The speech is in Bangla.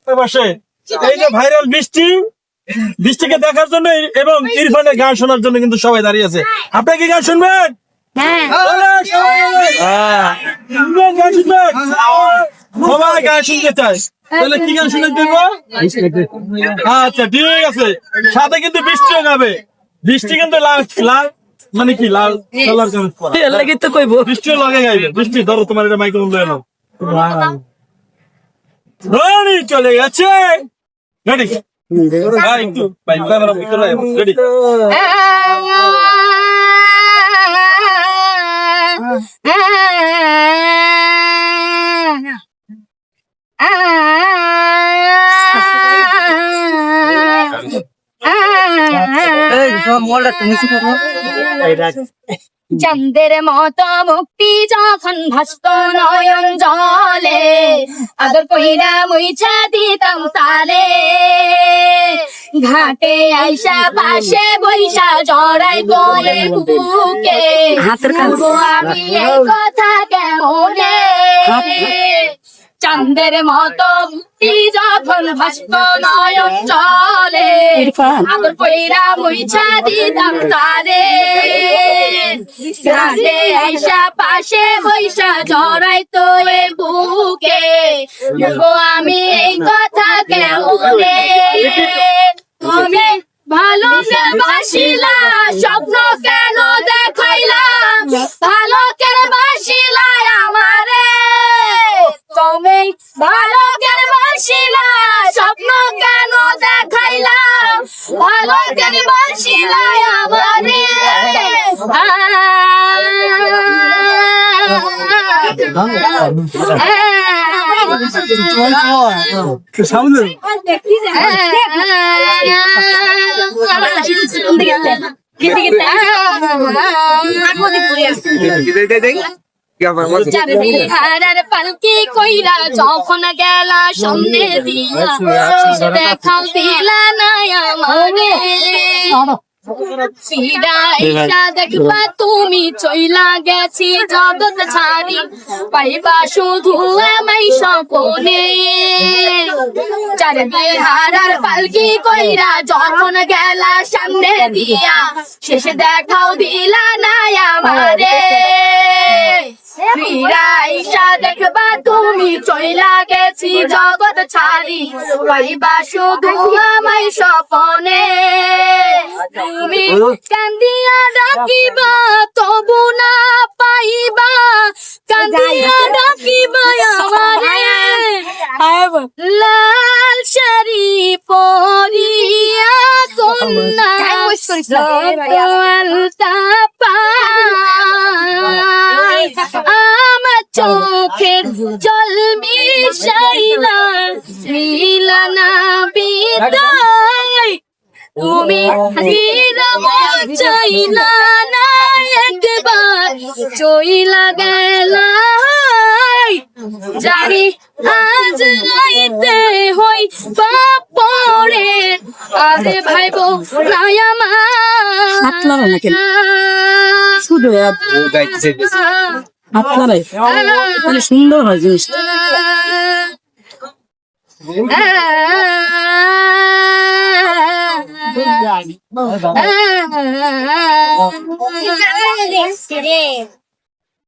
পাশে এই যে ভাইরাল বৃষ্টি, বৃষ্টিকে দেখার জন্য এবং ইরফানের গান শোনার জন্য কিন্তু সবাই দাঁড়িয়ে আছে। আপনি কি গান শুনবেন? গান শুনবেন? সবাই গান শুনতে চায়, তাহলে কি গান শুনে দেবো? আচ্ছা ঠিক আছে, সাথে কিন্তু বৃষ্টিও গাবে। বৃষ্টি কিন্তু লাল লাল মানে কি লাল কালার লাগে তো কইবো, বৃষ্টিও লাগে গাইবে। বৃষ্টি ধরো তোমার এটা মাইক্রোফোন লয়ে নাও। রনি চলে গেছে। রেডি? একটু ক্যামেরা ভিতরে রেডি? চন্দ্রের মতো মুক্তি যখন ভাস্ত নয়ন জলে, আদর কইরা মুইছা দিতাম তালে। ঘাটে আইসা পাশে বৈশা জড়াই তোরে বুকে, আমি এই কথা কেমনে। চাঁদের মতো মুক্তি যখন ভাস্ত নয়ন চলে, আদর কইরা মুইছা দিতাম তারে। ঘাটে আইসা পাশে বৈশা জড়াই তোরে বুকে, আমি এই কথা কেমনে। তুমি ভালোবাসিলা স্বপ্ন কেন দেখাইলা, ভালো কেন বাসিলা আমারে। তুমি ভালো কেন বাসিলা স্বপ্ন কেন দেখাইলা, ভালো কেন বাসিলা আমারে। পালকি কইরা যখন গেলা সামনে দিয়া, দেখাও দিলা না আমারে। দেখবা তুমি চইলা গেছি জগৎ ছাড়ি, পাইবা শুধু আমায় স্বপনে। চারদিন হারার পালকি কইরা যখন গেলা সামনে দিয়া, শেষে দেখাও দিলা না আমারে। ফিরাইসা দেখবা তুমি চইলা গেছি জগৎ ছাড়ি, পাইবা শুধু আমায় স্বপনে। তুমি কান্দিয়া ডাকিবা তবু না পাইবা, কান্দিয়া ডাকিবা আমারে। লাল শাড়ি পরিয়া কন্যা আলতা পায়, আমার চোখের জল মিশাইলা নিলা না বিদায়। তুমি ফিরব চাইলা না একবার, চইলা গেলা জানি আজ রাইতে হই বাপরে। আরে ভাইব নাই আমার শুধু আপনারাই সুন্দর হয় জিনিসটা। রে